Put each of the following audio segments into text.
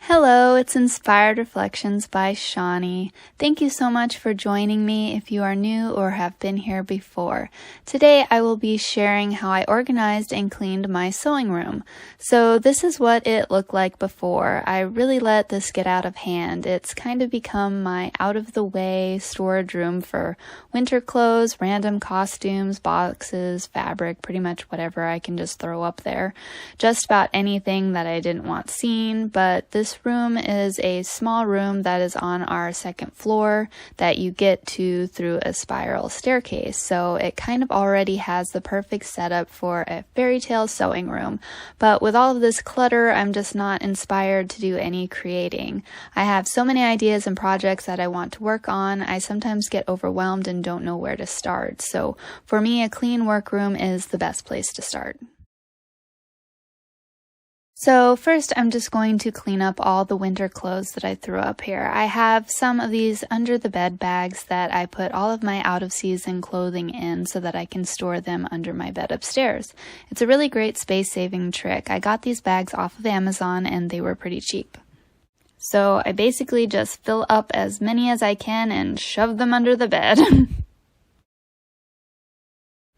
Hello, it's Inspired Reflections by Shawnee. Thank you so much for joining me if you are new or have been here before. Today I will be sharing how I organized and cleaned my sewing room. So this is what it looked like before. I really let this get out of hand. It's kind of become my out-of-the-way storage room for winter clothes, random costumes, boxes, fabric, pretty much whatever I can just throw up there. Just about anything that I didn't want seen, but this room is a small room that is on our second floor that you get to through a spiral staircase. So it kind of already has the perfect setup for a fairy tale sewing room. But with all of this clutter, I'm just not inspired to do any creating. I have so many ideas and projects that I want to work on. I sometimes get overwhelmed and don't know where to start. So for me, a clean workroom is the best place to start. So first I'm just going to clean up all the winter clothes that I threw up here. I have some of these under the bed bags that I put all of my out of season clothing in so that I can store them under my bed upstairs. It's a really great space saving trick. I got these bags off of Amazon and they were pretty cheap. So I basically just fill up as many as I can and shove them under the bed.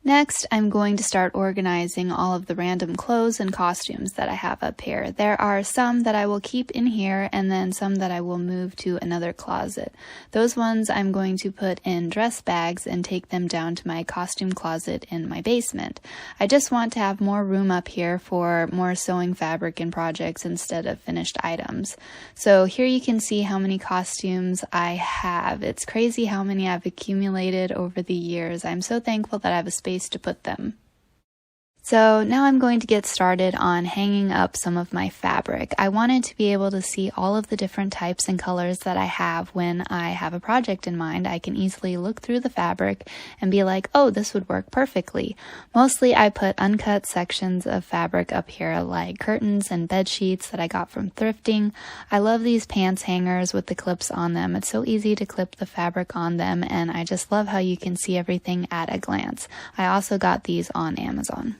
Next, I'm going to start organizing all of the random clothes and costumes that I have up here. There are some that I will keep in here and then some that I will move to another closet. Those ones I'm going to put in dress bags and take them down to my costume closet in my basement. I just want to have more room up here for more sewing fabric and projects instead of finished items. So here you can see how many costumes I have. It's crazy how many I've accumulated over the years. I'm so thankful that I have a space to put them. So now I'm going to get started on hanging up some of my fabric. I wanted to be able to see all of the different types and colors that I have when I have a project in mind. I can easily look through the fabric and be like, oh, this would work perfectly. Mostly I put uncut sections of fabric up here like curtains and bed sheets that I got from thrifting. I love these pants hangers with the clips on them. It's so easy to clip the fabric on them, and I just love how you can see everything at a glance. I also got these on Amazon.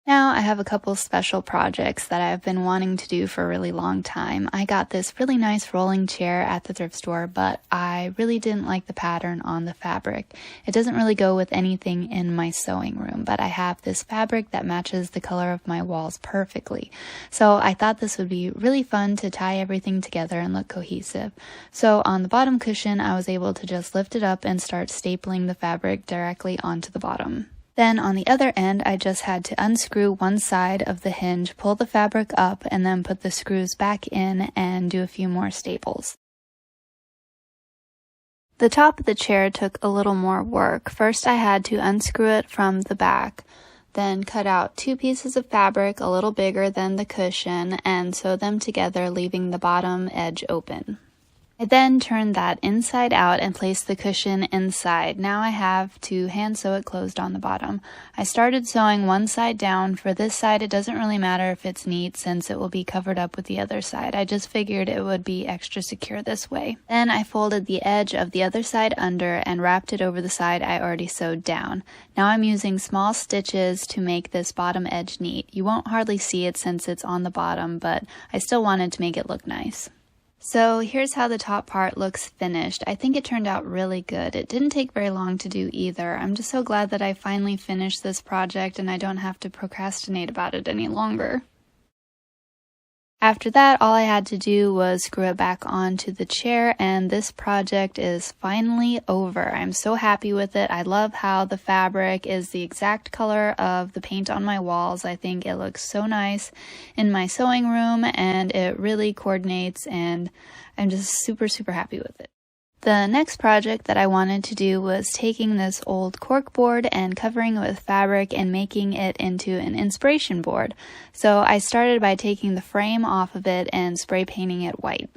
Now I have a couple special projects that I've been wanting to do for a really long time. I got this really nice rolling chair at the thrift store, but I really didn't like the pattern on the fabric. It doesn't really go with anything in my sewing room, but I have this fabric that matches the color of my walls perfectly. So I thought this would be really fun to tie everything together and look cohesive. So on the bottom cushion, I was able to just lift it up and start stapling the fabric directly onto the bottom. Then on the other end, I just had to unscrew one side of the hinge, pull the fabric up, and then put the screws back in and do a few more staples. The top of the chair took a little more work. First I had to unscrew it from the back, then cut out two pieces of fabric a little bigger than the cushion and sew them together, leaving the bottom edge open. I then turned that inside out and placed the cushion inside. Now I have to hand sew it closed on the bottom. I started sewing one side down. For this side, it doesn't really matter if it's neat since it will be covered up with the other side. I just figured it would be extra secure this way. Then I folded the edge of the other side under and wrapped it over the side I already sewed down. Now I'm using small stitches to make this bottom edge neat. You won't hardly see it since it's on the bottom, but I still wanted to make it look nice. So here's how the top part looks finished. I think it turned out really good. It didn't take very long to do either. I'm just so glad that I finally finished this project and I don't have to procrastinate about it any longer. After that, all I had to do was screw it back onto the chair, and this project is finally over. I'm so happy with it. I love how the fabric is the exact color of the paint on my walls. I think it looks so nice in my sewing room, and it really coordinates, and I'm just super, super happy with it. The next project that I wanted to do was taking this old cork board and covering it with fabric and making it into an inspiration board. So I started by taking the frame off of it and spray painting it white.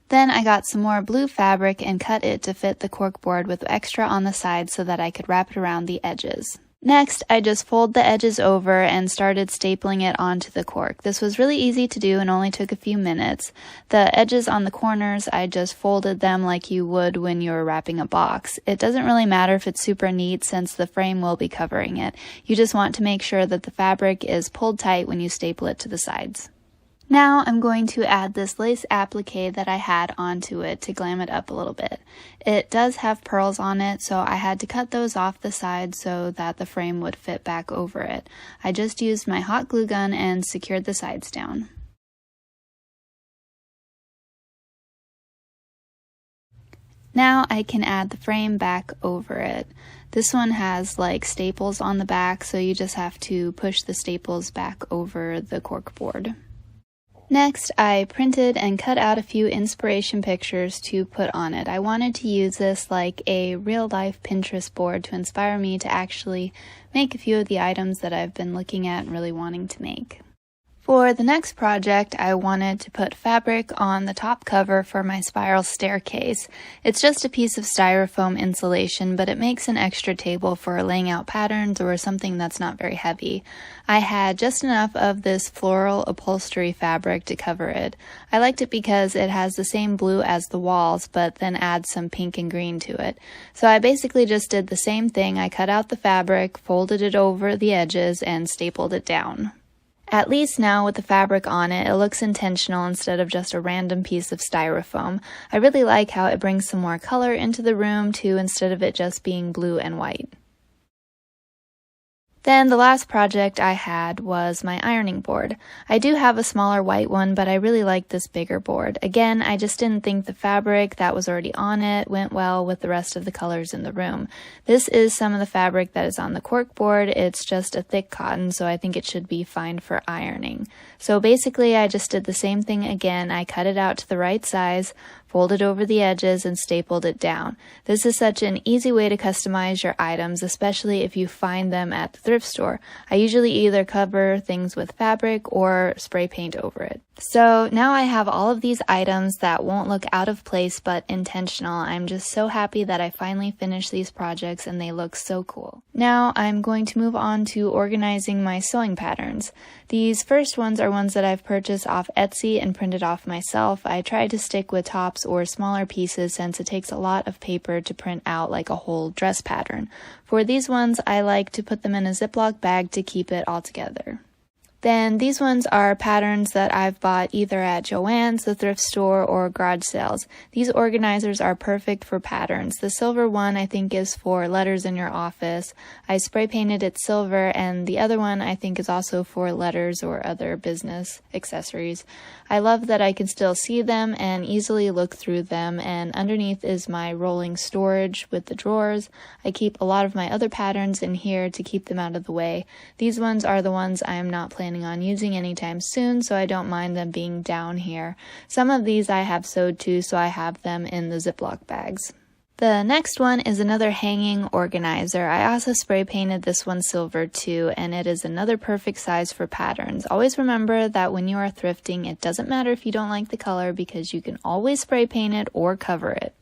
Then I got some more blue fabric and cut it to fit the cork board with extra on the side so that I could wrap it around the edges. Next, I just fold the edges over and started stapling it onto the cork. This was really easy to do and only took a few minutes. The edges on the corners, I just folded them like you would when you were wrapping a box. It doesn't really matter if it's super neat since the frame will be covering it. You just want to make sure that the fabric is pulled tight when you staple it to the sides. Now I'm going to add this lace applique that I had onto it to glam it up a little bit. It does have pearls on it, so I had to cut those off the side so that the frame would fit back over it. I just used my hot glue gun and secured the sides down. Now I can add the frame back over it. This one has like staples on the back, so you just have to push the staples back over the cork board. Next, I printed and cut out a few inspiration pictures to put on it. I wanted to use this like a real-life Pinterest board to inspire me to actually make a few of the items that I've been looking at and really wanting to make. For the next project, I wanted to put fabric on the top cover for my spiral staircase. It's just a piece of styrofoam insulation, but it makes an extra table for laying out patterns or something that's not very heavy. I had just enough of this floral upholstery fabric to cover it. I liked it because it has the same blue as the walls, but then adds some pink and green to it. So I basically just did the same thing. I cut out the fabric, folded it over the edges, and stapled it down. At least now with the fabric on it, it looks intentional instead of just a random piece of styrofoam. I really like how it brings some more color into the room too, instead of it just being blue and white. Then the last project I had was my ironing board. I do have a smaller white one, but I really like this bigger board. Again, I just didn't think the fabric that was already on it went well with the rest of the colors in the room. This is some of the fabric that is on the cork board. It's just a thick cotton, so I think it should be fine for ironing. So basically, I just did the same thing again. I cut it out to the right size, folded over the edges, and stapled it down. This is such an easy way to customize your items, especially if you find them at the thrift store. I usually either cover things with fabric or spray paint over it. So now I have all of these items that won't look out of place but intentional. I'm just so happy that I finally finished these projects and they look so cool. Now I'm going to move on to organizing my sewing patterns. These first ones are ones that I've purchased off Etsy and printed off myself. I tried to stick with tops or smaller pieces since it takes a lot of paper to print out like a whole dress pattern. For these ones, I like to put them in a Ziploc bag to keep it all together. Then these ones are patterns that I've bought either at Joann's, the thrift store, or garage sales. These organizers are perfect for patterns. The silver one I think is for letters in your office. I spray painted it silver, and the other one I think is also for letters or other business accessories. I love that I can still see them and easily look through them, and underneath is my rolling storage with the drawers. I keep a lot of my other patterns in here to keep them out of the way. These ones are the ones I am not planning on using anytime soon, so I don't mind them being down here. Some of these I have sewed to, so I have them in the Ziploc bags. The next one is another hanging organizer. I also spray painted this one silver too, and it is another perfect size for patterns. Always remember that when you are thrifting, it doesn't matter if you don't like the color because you can always spray paint it or cover it.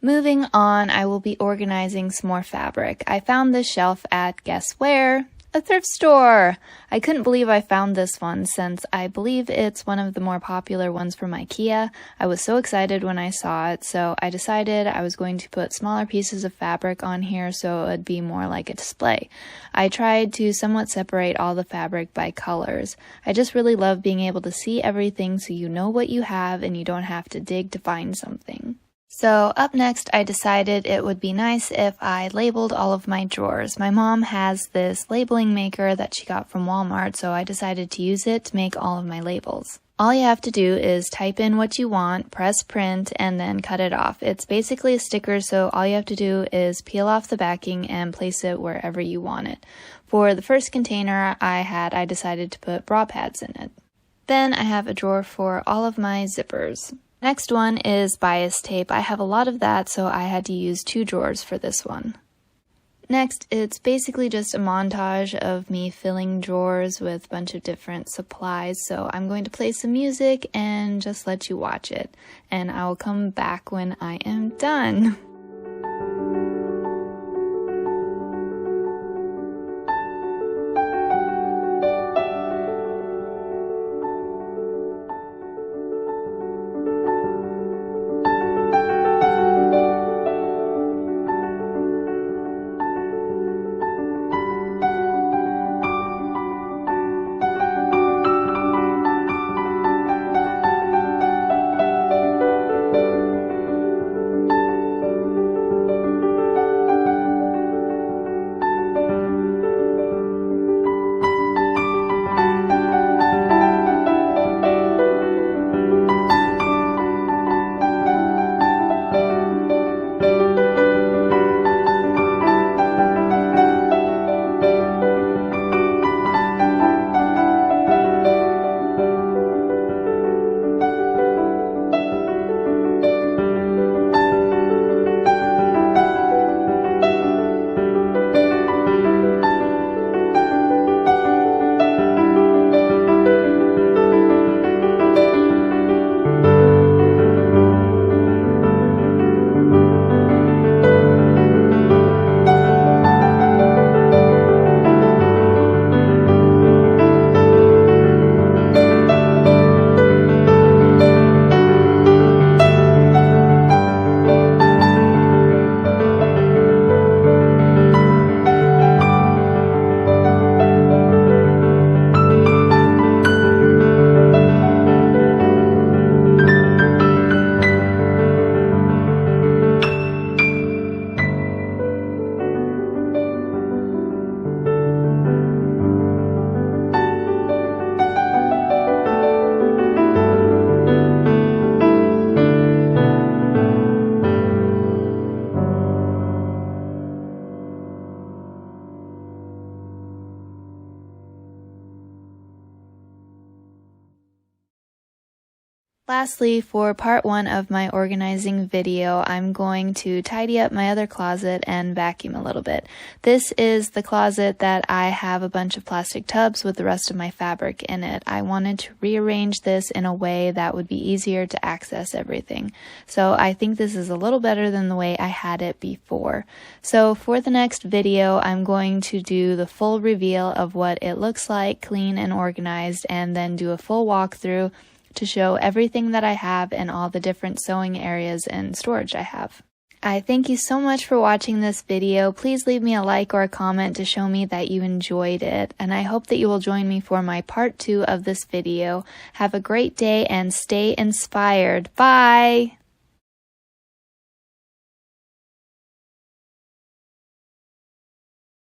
Moving on, I will be organizing some more fabric. I found this shelf at guess where? A thrift store! I couldn't believe I found this one since I believe it's one of the more popular ones from IKEA. I was so excited when I saw it, so I decided I was going to put smaller pieces of fabric on here so it would be more like a display. I tried to somewhat separate all the fabric by colors. I just really love being able to see everything so you know what you have and you don't have to dig to find something. So up next, I decided it would be nice if I labeled all of my drawers. My mom has this labeling maker that she got from Walmart, so I decided to use it to make all of my labels. All you have to do is type in what you want, press print, and then cut it off. It's basically a sticker, so all you have to do is peel off the backing and place it wherever you want it. For the first container I decided to put bra pads in it. Then I have a drawer for all of my zippers. Next one is bias tape. I have a lot of that, so I had to use 2 drawers for this one. Next, it's basically just a montage of me filling drawers with a bunch of different supplies, so I'm going to play some music and just let you watch it, and I will come back when I am done. Lastly, for part 1 of my organizing video, I'm going to tidy up my other closet and vacuum a little bit. This is the closet that I have a bunch of plastic tubs with the rest of my fabric in it. I wanted to rearrange this in a way that would be easier to access everything. So I think this is a little better than the way I had it before. So for the next video, I'm going to do the full reveal of what it looks like, clean and organized, and then do a full walkthrough to show everything that I have and all the different sewing areas and storage I have. I thank you so much for watching this video. Please leave me a like or a comment to show me that you enjoyed it, and I hope that you will join me for my part 2 of this video. Have a great day and stay inspired. Bye!